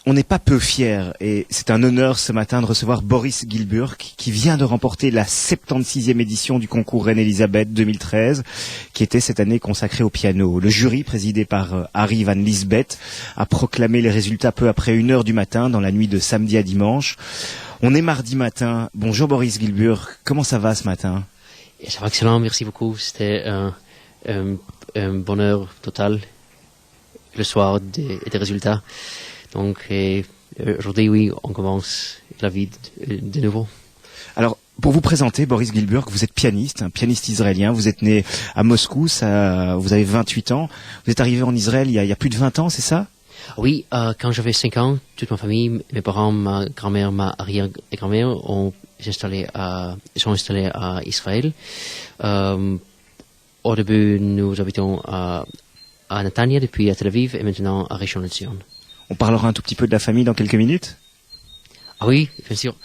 On n'est pas peu fiers et c'est un honneur ce matin de recevoir Boris Gilburg qui vient de remporter la 76e édition du concours Reine-Elisabeth 2013 qui était cette année consacrée au piano. Le jury présidé par Harry Van Lisbeth a proclamé les résultats peu après 1h du matin dans la nuit de samedi à dimanche. On est mardi matin. Bonjour Boris Gilburg, comment ça va ce matin? Ça va excellent, merci beaucoup. C'était un bonheur total le soir des résultats. Donc aujourd'hui, oui, on commence la vie de nouveau. Alors, pour vous présenter, Boris Gilburg, vous êtes pianiste, un pianiste israélien. Vous êtes né à Moscou, vous avez 28 ans. Vous êtes arrivé en Israël il y a plus de 20 ans, c'est ça? Oui, quand j'avais 5 ans, toute ma famille, mes parents, ma grand-mère, ma arrière-grand-mère sont installés à Israël. Au début, nous habitons à Netanya, depuis à Tel Aviv, et maintenant à Rishon LeZion. On parlera un tout petit peu de la famille dans quelques minutes. Ah oui, bien sûr.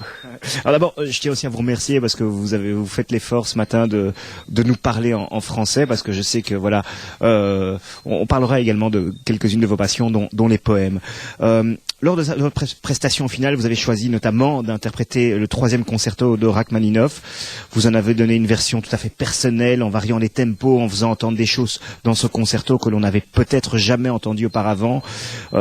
Alors d'abord, je tiens aussi à vous remercier parce que vous faites l'effort ce matin de nous parler en français, parce que je sais que voilà, on parlera également de quelques-unes de vos passions, dont les poèmes. Lors de votre prestation finale, vous avez choisi notamment d'interpréter le 3e concerto de Rachmaninoff. Vous en avez donné une version tout à fait personnelle, en variant les tempos, en faisant entendre des choses dans ce concerto que l'on n'avait peut-être jamais entendu auparavant.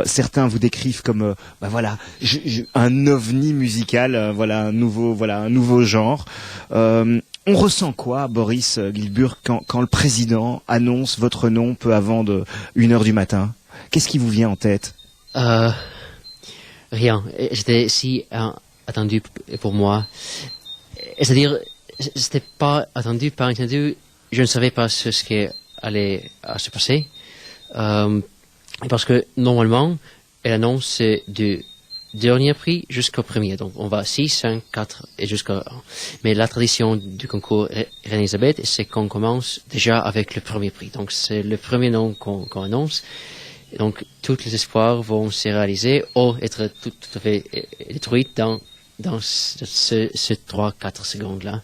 Certains vous décrivent comme, un ovni musical, un nouveau genre. On ressent quoi, Boris Gilburg, quand le président annonce votre nom peu avant 1h du matin? Qu'est-ce qui vous vient en tête? Rien. J'étais si attendu pour moi. C'est-à-dire, c'était pas attendu, pas entendu. Je ne savais pas ce qui allait se passer. Parce que normalement, elle annonce du dernier prix jusqu'au premier. Donc, on va 6, 5, 4 et jusqu'à 1. Mais la tradition du concours Reine-Elisabeth, c'est qu'on commence déjà avec le premier prix. Donc, c'est le premier nom qu'on annonce. Et donc, tous les espoirs vont se réaliser ou être tout à fait détruits dans ce 3-4 secondes-là.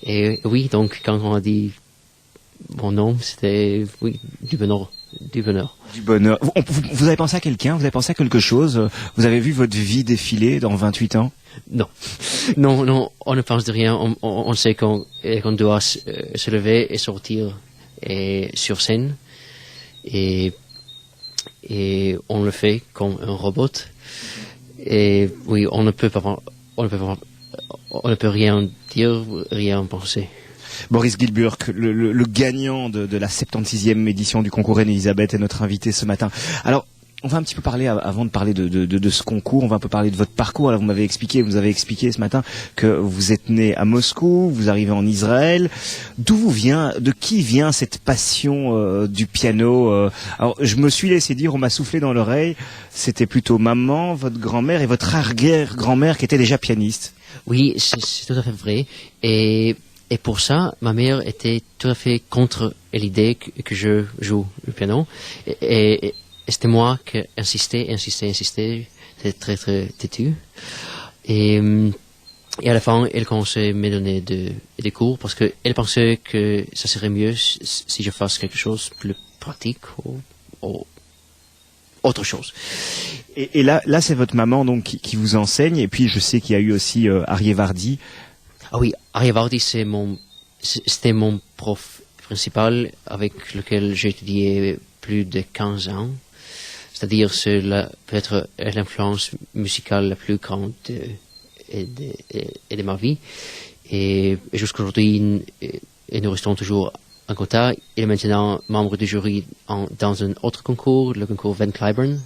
Et oui, donc, quand on a dit mon nom, c'était, oui, du bonheur. Du bonheur. Du bonheur. Vous avez pensé à quelqu'un? Vous avez pensé à quelque chose? Vous avez vu votre vie défiler dans 28 ans? Non. Non, on ne pense de rien. On sait qu'on doit se lever et sortir sur scène. Et on le fait comme un robot. Et oui, on ne peut rien dire, rien penser. Boris Gilburg, le gagnant de la 76e édition du concours Reine-Elisabeth, est notre invité ce matin. Alors, on va un petit peu parler, avant de parler de ce concours, on va un peu parler de votre parcours. Alors, vous avez expliqué ce matin que vous êtes né à Moscou, vous arrivez en Israël. De qui vient cette passion du piano? Alors, je me suis laissé dire, on m'a soufflé dans l'oreille, c'était plutôt maman, votre grand-mère et votre arrière-grand-mère qui étaient déjà pianistes. Oui, c'est tout à fait vrai. Et pour ça, ma mère était tout à fait contre l'idée que je joue le piano. Et c'était moi qui insistais. C'était très, très têtu. Et à la fin, elle commençait à me donner des cours parce qu'elle pensait que ça serait mieux si je fasse quelque chose de plus pratique ou autre chose. Et là, c'est votre maman donc qui vous enseigne. Et puis, je sais qu'il y a eu aussi Aryeh Vardi. Ah oui, Aryeh Vardi, c'était mon prof principal avec lequel j'ai étudié plus de 15 ans. C'est-à-dire, c'est peut-être l'influence musicale la plus grande de ma vie. Et jusqu'à aujourd'hui, nous restons toujours en contact. Il est maintenant membre du jury dans un autre concours, le concours Van Cliburn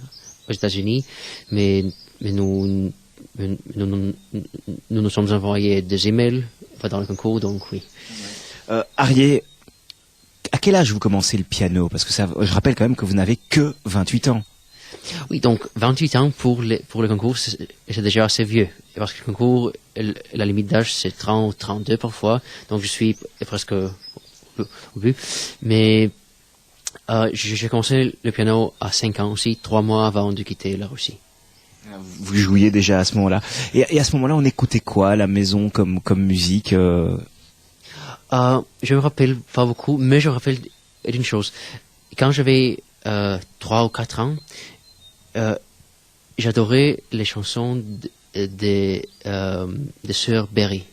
aux États-Unis. Mais nous nous sommes envoyés des emails dans le concours, donc oui. Aryeh, à quel âge vous commencez le piano? Parce que je rappelle quand même que vous n'avez que 28 ans. Oui, donc 28 ans pour le concours, c'est déjà assez vieux. Parce que le concours, la limite d'âge, c'est 30 ou 32 parfois. Donc je suis presque au but. Mais j'ai commencé le piano à 5 ans aussi, 3 mois avant de quitter la Russie. Vous jouiez déjà à ce moment-là. Et à ce moment-là, on écoutait quoi à la maison comme musique? Je me rappelle pas beaucoup, mais je me rappelle d'une chose. Quand j'avais 3 ou 4 ans, j'adorais les chansons de Sœur Berry.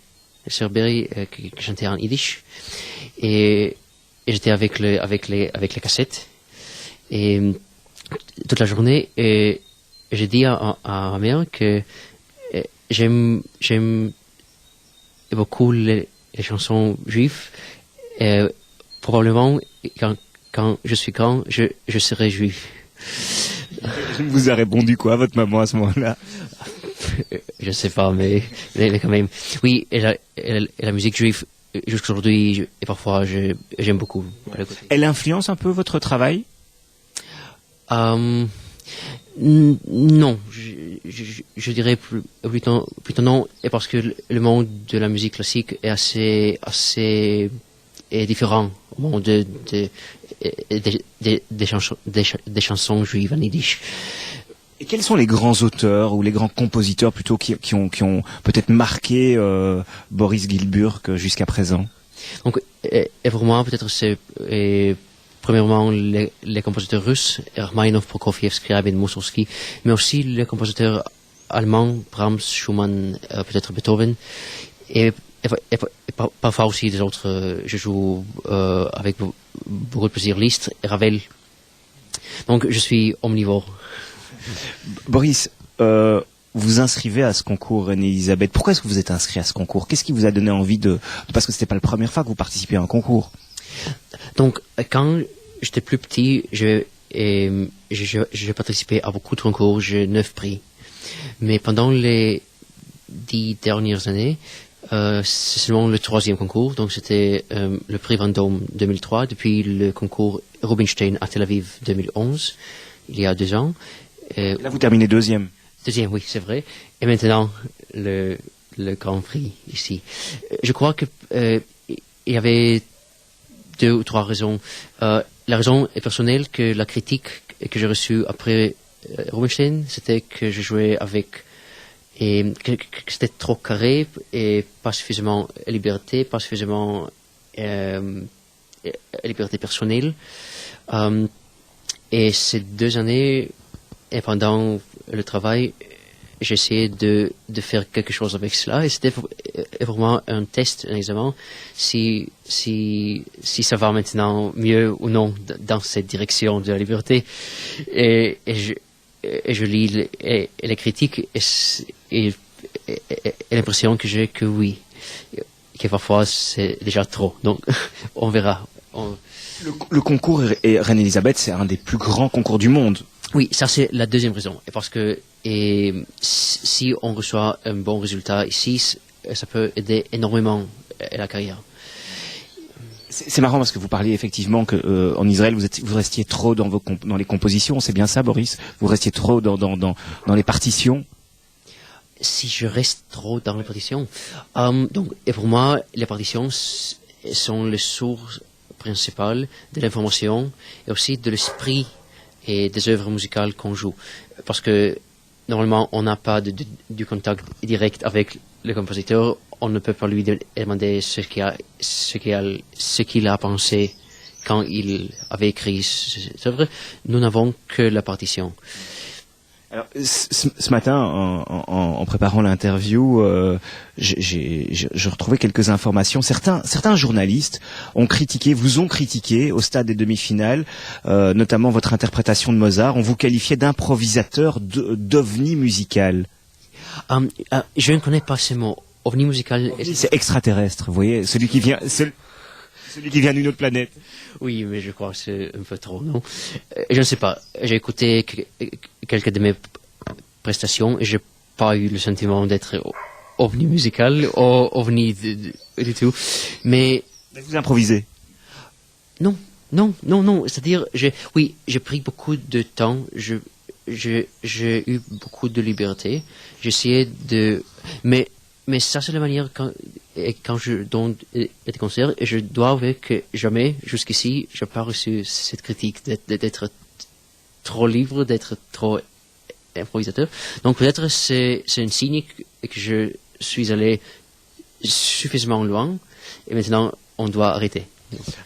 Sœur Berry qui chantait en yiddish. Et j'étais avec les cassettes. Et toute la journée, et j'ai dit à ma mère que j'aime beaucoup les chansons juives. Probablement, quand je suis grand, je serai juif. Vous a répondu quoi, votre maman, à ce moment-là? Je sais pas, mais quand même. Oui, et la musique juive, jusqu'aujourd'hui, et parfois, j'aime beaucoup. Elle influence un peu votre travail? Non, je dirais plutôt non, et parce que le monde de la musique classique est assez différent au monde des chansons juives en yiddish. Et quels sont les grands auteurs ou les grands compositeurs plutôt qui ont peut-être marqué Boris Gilburg jusqu'à présent? Donc, et pour moi, peut-être c'est premièrement les compositeurs russes, Rachmaninov, Prokofiev, Scriabin, Mussorgsky, mais aussi les compositeurs allemands, Brahms, Schumann, peut-être Beethoven, et parfois aussi des autres. Je joue avec beaucoup de plaisir Liszt et Ravel. Donc, je suis omnivore. Boris, vous inscrivez à ce concours René-Elisabeth. Pourquoi est-ce que vous êtes inscrit à ce concours? Qu'est-ce qui vous a donné envie parce que c'était pas la première fois que vous participez à un concours. Donc, quand j'étais plus petit, je participais à beaucoup de concours, j'ai 9 prix. Mais pendant les 10 dernières années, c'est seulement le 3e concours, donc c'était le prix Vendôme 2003, depuis le concours Rubinstein à Tel Aviv 2011, il y a 2 ans. Là, vous terminez 2e. 2e, oui, c'est vrai. Et maintenant, le Grand Prix ici. Je crois que il y avait 2 ou 3 raisons. La raison est personnelle, que la critique que j'ai reçue après Rubinstein, c'était que je jouais avec et que c'était trop carré et pas suffisamment liberté, pas suffisamment liberté personnelle. Et ces 2 années, et pendant le travail, j'ai essayé de faire quelque chose avec cela, et c'était vraiment un test, un examen, si ça va maintenant mieux ou non dans cette direction de la liberté. Et je lis les critiques et l'impression que j'ai que oui, que parfois c'est déjà trop. Donc on verra. Le concours Reine-Elisabeth, c'est un des plus grands concours du monde. Oui, ça c'est la 2e raison. Et parce que si on reçoit un bon résultat ici, ça peut aider énormément la carrière. C'est marrant parce que vous parliez effectivement que en Israël vous restiez trop dans les compositions. C'est bien ça, Boris? Vous restiez trop dans les partitions. Si je reste trop dans les partitions, donc et pour moi les partitions sont les sources principales de l'information et aussi de l'esprit et des œuvres musicales qu'on joue. Parce que normalement, on n'a pas du contact direct avec le compositeur. On ne peut pas lui demander ce qu'il a pensé quand il avait écrit cette œuvre. Nous n'avons que la partition. Alors, ce matin, en préparant l'interview, je retrouvais quelques informations. Certains journalistes vous ont critiqué au stade des demi-finales, notamment votre interprétation de Mozart. On vous qualifiait d'improvisateur d'ovni musical. Je ne connais pas ce mot. OVNI musical. C'est extraterrestre, vous voyez, celui qui vient d'une autre planète. Oui, mais je crois que c'est un peu trop, non? Je ne sais pas. J'ai écouté quelques de mes prestations et j'ai pas eu le sentiment d'être ovni musical ou ovni du tout. Mais vous improvisez? Non. C'est-à-dire, j'ai pris beaucoup de temps. J'ai eu beaucoup de liberté. J'ai essayé mais ça, c'est la manière quand je donne des concerts, et je dois avouer que jamais, jusqu'ici, je n'ai pas reçu cette critique d'être trop libre, d'être trop improvisateur. Donc peut-être c'est un signe que je suis allé suffisamment loin, et maintenant on doit arrêter.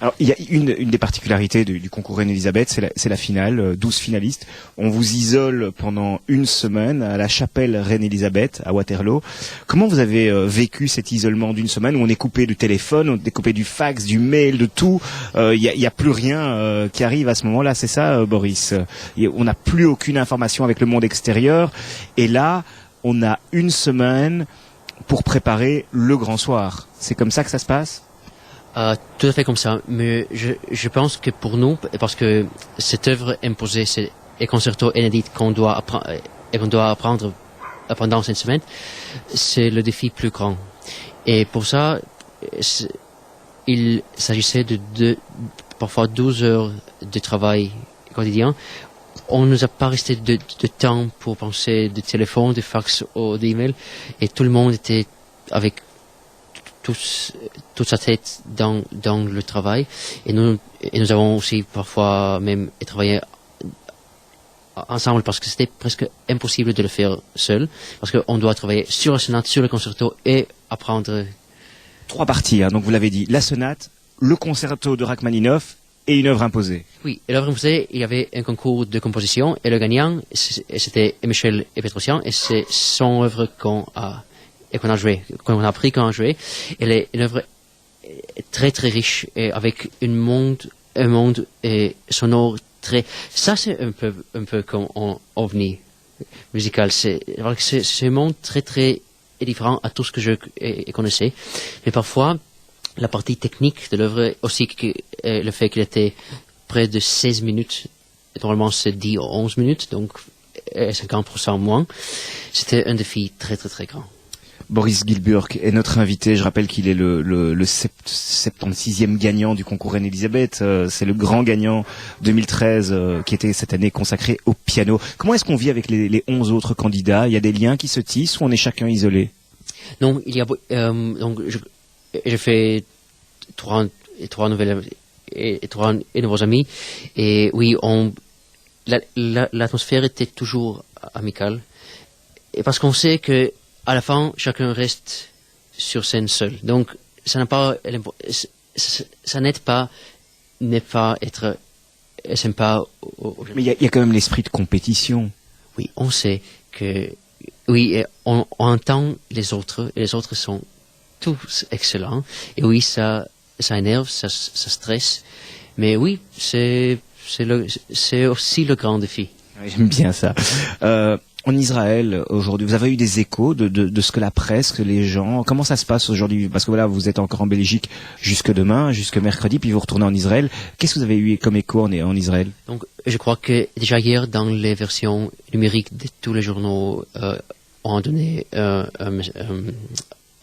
Alors, il y a une des particularités du concours Reine-Élisabeth, c'est la finale, 12 finalistes. On vous isole pendant une semaine à la chapelle Reine-Élisabeth, à Waterloo. Comment vous avez vécu cet isolement d'une semaine où on est coupé du téléphone, on est coupé du fax, du mail, de tout? Il y a plus rien qui arrive à ce moment-là, c'est ça, Boris? On n'a plus aucune information avec le monde extérieur. Et là, on a une semaine pour préparer le grand soir. C'est comme ça que ça se passe? Tout à fait comme ça, mais je pense que pour nous, parce que cette œuvre imposée, c'est un concerto inédit qu'on doit apprendre pendant cette semaine, c'est le défi plus grand. Et pour ça, il s'agissait de parfois 12 heures de travail quotidien. On nous a pas resté de temps pour penser de téléphone, de fax ou d'email, et tout le monde était avec toute sa tête dans le travail, et nous avons aussi parfois même travaillé ensemble parce que c'était presque impossible de le faire seul, parce qu'on doit travailler sur la sonate, sur le concerto et apprendre. 3 parties, hein, donc vous l'avez dit, la sonate, le concerto de Rachmaninoff et une œuvre imposée. Oui, et l'œuvre imposée, il y avait un concours de composition, et le gagnant, c'était Michel Petrosian, et c'est son œuvre qu'on a appris qu'on a joué. Elle est une œuvre très très riche, et avec un monde sonore très. Ça c'est un peu comme en ovni musical. C'est un monde très très différent à tout ce que je connaissais. Mais parfois la partie technique de l'œuvre aussi, le fait qu'il était près de 16 minutes, normalement c'est 10 ou 11 minutes, donc 50% moins. C'était un défi très très très grand. Boris Gilburg est notre invité. Je rappelle qu'il est le 76e gagnant du concours Reine-Élisabeth. C'est le grand gagnant 2013 qui était cette année consacré au piano. Comment est-ce qu'on vit avec les 11 autres candidats? Il y a des liens qui se tissent ou on est chacun isolé? Non, il y a donc j'ai fait trois nouvelles et trois nouveaux amis, et oui, l'atmosphère était toujours amicale, et parce qu'on sait que à la fin, chacun reste sur scène seul. Donc, ça n'aide pas ne pas être sympa. Mais il y a quand même l'esprit de compétition. Oui, on sait que, oui, on entend les autres, et les autres sont tous excellents. Et oui, ça énerve, ça stresse. Mais oui, c'est aussi le grand défi. J'aime bien ça. En Israël, aujourd'hui, vous avez eu des échos de ce que la presse, que les gens, comment ça se passe aujourd'hui? Parce que voilà, vous êtes encore en Belgique jusque demain, jusque mercredi, puis vous retournez en Israël. Qu'est-ce que vous avez eu comme écho en Israël? Donc, je crois que déjà hier, dans les versions numériques de tous les journaux, on a donné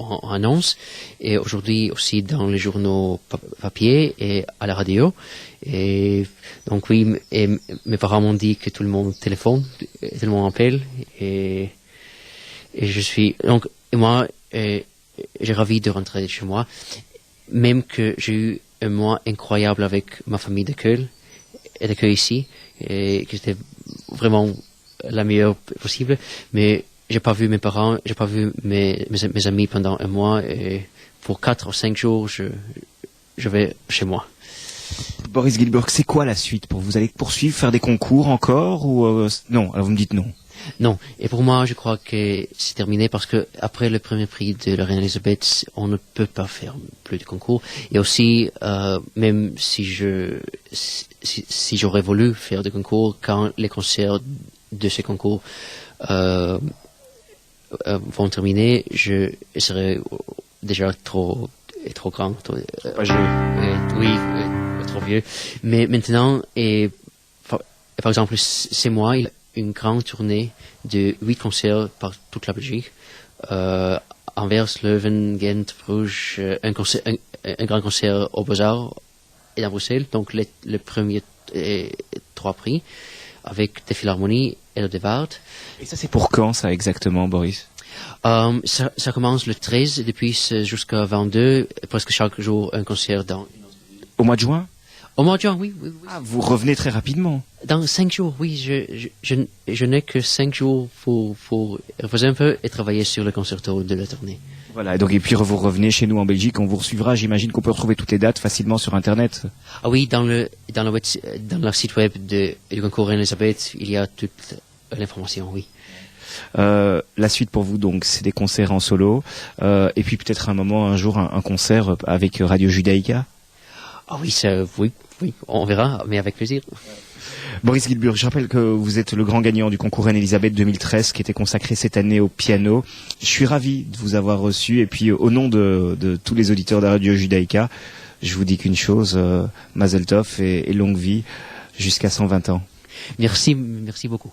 en annonce, et aujourd'hui aussi dans les journaux papier et à la radio. Et donc oui, et mes parents m'ont dit que tout le monde téléphone, tout le monde appelle, et je suis donc, et moi j'ai ravi de rentrer chez moi, même que j'ai eu un mois incroyable avec ma famille d'accueil ici, et que c'était vraiment la meilleure possible, mais j'ai pas vu mes parents, j'ai pas vu mes amis pendant un mois, et pour 4 ou 5 jours, je vais chez moi. Boris Gilburg, c'est quoi la suite pour vous? Vous allez poursuivre, faire des concours encore ou non? Alors vous me dites non. Non. Et pour moi, je crois que c'est terminé, parce que après le premier prix de la Reine-Élisabeth, on ne peut pas faire plus de concours. Et aussi, même si j'aurais voulu faire des concours, quand les concerts de ces concours vont terminer, je serai déjà trop grand, trop vieux. Mais maintenant, par exemple, c'est moi, il y a une grande tournée de 8 concerts par toute la Belgique. Anvers, Leuven, Ghent, Bruges, un grand concert au Beaux-Arts et à Bruxelles. Donc les premiers 3 prix, avec des philharmonies et le Dewart. Et ça, c'est pour quand, ça, exactement, Boris? Ça commence le 13, et depuis jusqu'à 22, presque chaque jour un concert dans. Au mois de juin? Au mois de juin, oui, oui, oui. Ah, vous revenez très rapidement. Dans 5 jours, oui. Je n'ai que 5 jours pour reposer un peu et travailler sur le concerto de la tournée. Voilà, et puis vous revenez chez nous en Belgique, on vous suivra. J'imagine qu'on peut retrouver toutes les dates facilement sur Internet. Ah oui, dans leur site web du concours Reine-Elisabeth, il y a toute l'information, oui. La suite pour vous, donc, c'est des concerts en solo, et puis peut-être un jour, un concert avec Radio Judaïka. Ah oui, oui, on verra, mais avec plaisir. Boris Guilbur, je rappelle que vous êtes le grand gagnant du concours Reine-Elisabeth 2013 qui était consacré cette année au piano. Je suis ravi de vous avoir reçu et puis au nom de tous les auditeurs de Radio Judaïka, je vous dis qu'une chose, Mazel Tov et longue vie jusqu'à 120 ans. Merci beaucoup.